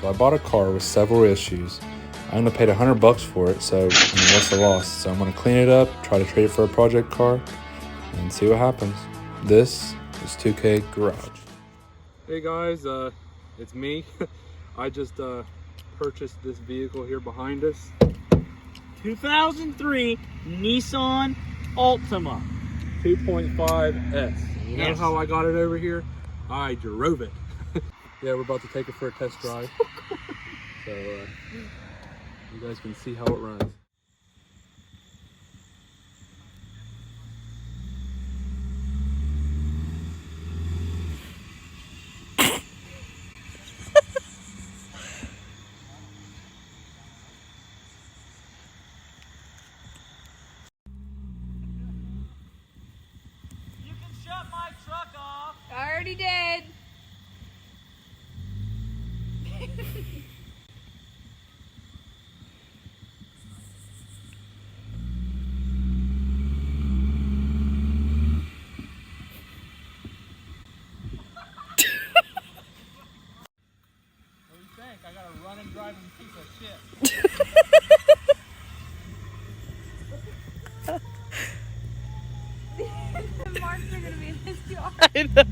So I bought a car with several issues. I only paid $100 for it, so I mean, what's the loss? So I'm gonna clean it up, try to trade it for a project car, and see what happens. This is 2K Garage. Hey guys, it's me. I just purchased this vehicle here behind us. 2003 Nissan Altima 2.5S. You know Yes. how I got it over here? I drove it. Yeah, we're about to take it for a test drive. So you guys can see how it runs. You can shut my truck off. I already did. What do you think? I got a running, driving piece of shit. The marks are gonna be in this yard. I know.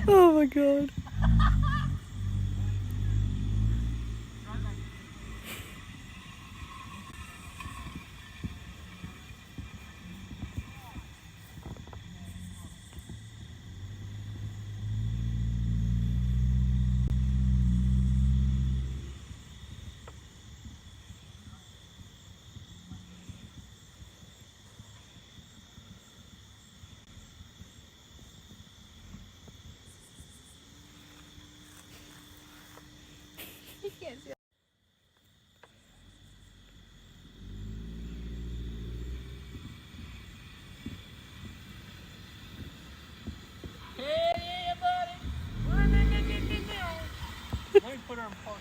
Oh my god. You can't see. Hey, buddy. Let me put her in park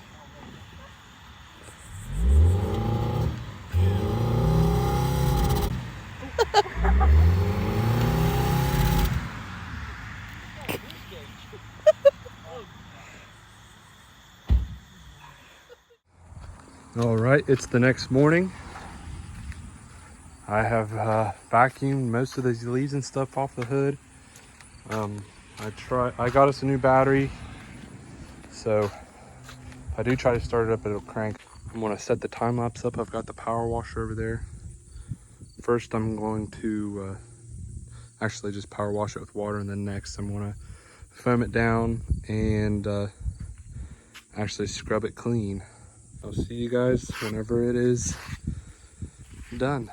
All right, it's the next morning. I have vacuumed most of these leaves and stuff off the hood. I got us a new battery, so if I do try to start it up, it'll crank. I'm gonna set the time lapse up. I've got the power washer over there. First, I'm going to actually just power wash it with water, and then next I'm gonna foam it down and actually scrub it clean. I'll see you guys whenever it is done.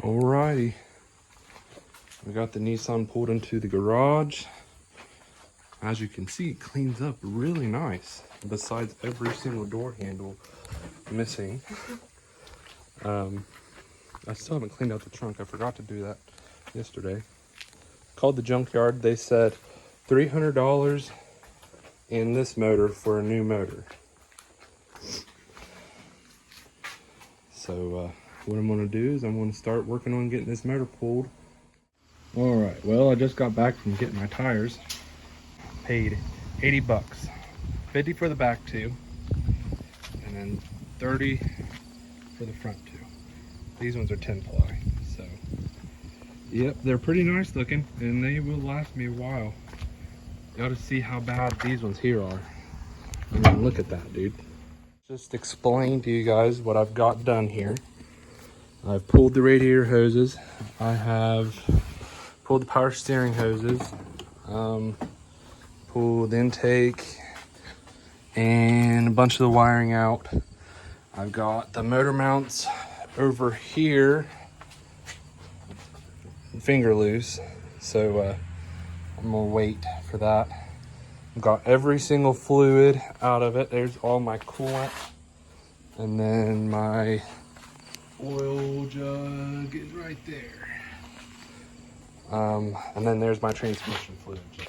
Alrighty, we got the Nissan pulled into the garage. As you can see, it cleans up really nice, besides every single door handle missing. I still haven't cleaned out the trunk. I forgot to do that yesterday. Called the junkyard. They said $300 in this motor for a new motor. So what I'm gonna do is I'm gonna start working on getting this motor pulled. All right, well, I just got back from getting my tires. Paid 80 bucks, 50 for the back two, and then 30 for the front two. These ones are 10 ply, so yep, they're pretty nice looking, and they will last me a while. You ought to see how bad these ones here are. I mean, look at that, dude. Just explain to you guys what I've got done here. I've pulled the radiator hoses. I have pulled the power steering hoses. Pulled the intake and a bunch of the wiring out. I've got the motor mounts over here, finger loose. So I'm gonna wait for that. I've got every single fluid out of it. There's all my coolant. And then my oil jug is right there. And then there's my transmission fluid jug.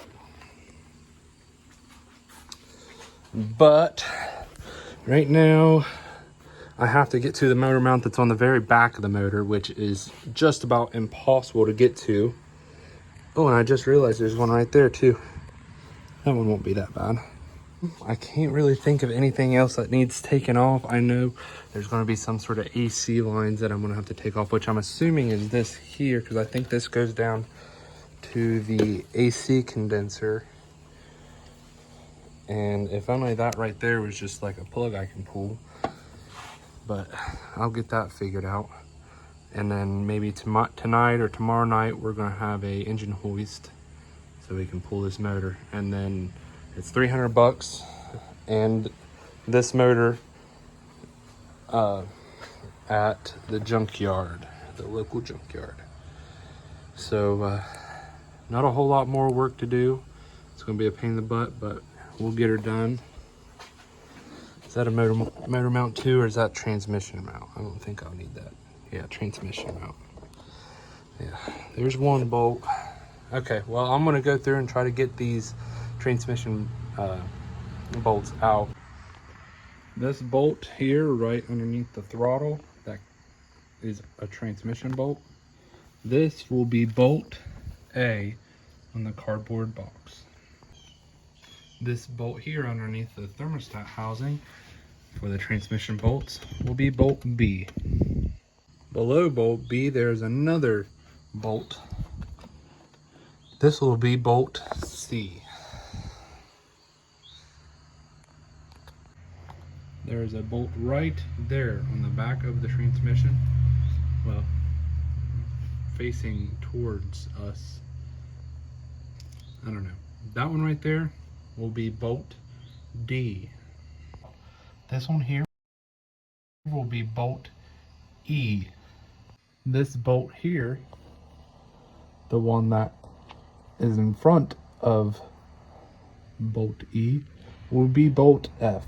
But right now, I have to get to the motor mount that's on the very back of the motor, which is just about impossible to get to. Oh, and I just realized there's one right there too. That one won't be that bad. I can't really think of anything else that needs taken off. I know there's going to be some sort of AC lines that I'm going to have to take off, which I'm assuming is this here, because I think this goes down to the AC condenser. And if only that right there was just like a plug I can pull. But I'll get that figured out. And then maybe tonight or tomorrow night, we're going to have a engine hoist so we can pull this motor. And then it's $300, and this motor at the junkyard, the local junkyard. So not a whole lot more work to do. It's going to be a pain in the butt, but we'll get her done. Is that a motor mount too, or is that transmission mount? I don't think I'll need that. Yeah, transmission mount. Yeah, there's one bolt. Okay, well, I'm gonna go through and try to get these transmission bolts out. This bolt here, right underneath the throttle, that is a transmission bolt. This will be bolt A on the cardboard box. This bolt here underneath the thermostat housing for the transmission bolts will be bolt B. Below bolt B, there's another bolt. This will be bolt C. There is a bolt right there on the back of the transmission. Well, facing towards us. I don't know. That one right there will be bolt D. This one here will be bolt E. This bolt here, the one that is in front of bolt E, will be bolt F.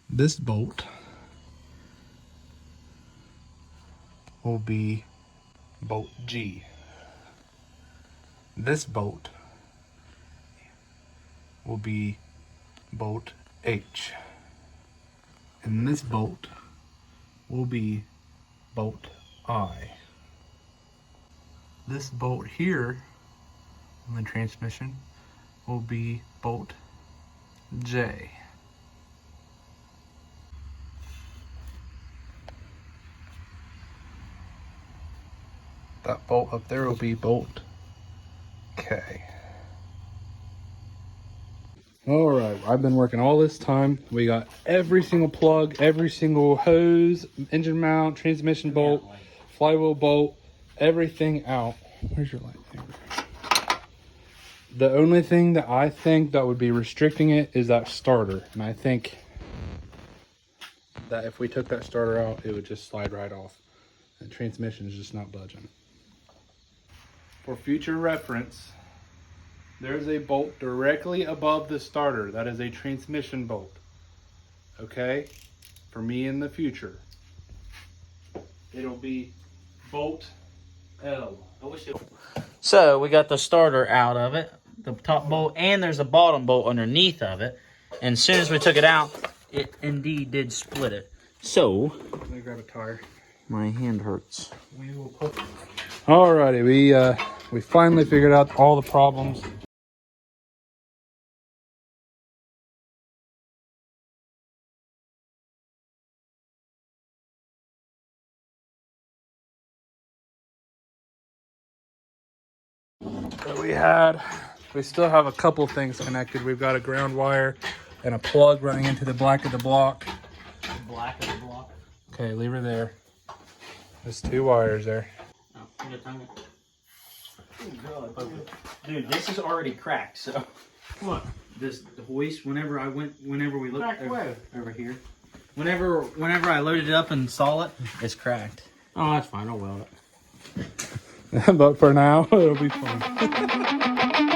This bolt will be bolt G. This bolt will be bolt H. And this bolt will be bolt I. This bolt here on the transmission will be bolt J. That bolt up there will be bolt K. All right, I've been working all this time. We got every single plug, every single hose, engine mount, transmission bolt, flywheel bolt, everything out. Where's your lightsaber? The only thing that I think that would be restricting it is that starter. And I think that if we took that starter out, it would just slide right off. The transmission is just not budging. For future reference, there's a bolt directly above the starter. That is a transmission bolt. Okay? For me in the future. It'll be bolt L. So we got the starter out of it, the top bolt, and there's a bottom bolt underneath of it. And as soon as we took it out, it indeed did split it. So, Let me grab a tire. my hand hurts. We will put. Alrighty, we finally figured out all the problems. That we had. We still have a couple things connected. We've got a ground wire and a plug running into the black of the block. Black of the block. Okay, leave her there. There's 2 wires there. Oh, you got time? Dude, this is already cracked. So what? This the hoist. Whenever we looked over here, whenever I loaded it up and saw it, it's cracked. Oh, that's fine. I'll weld it. But for now, it'll be fun.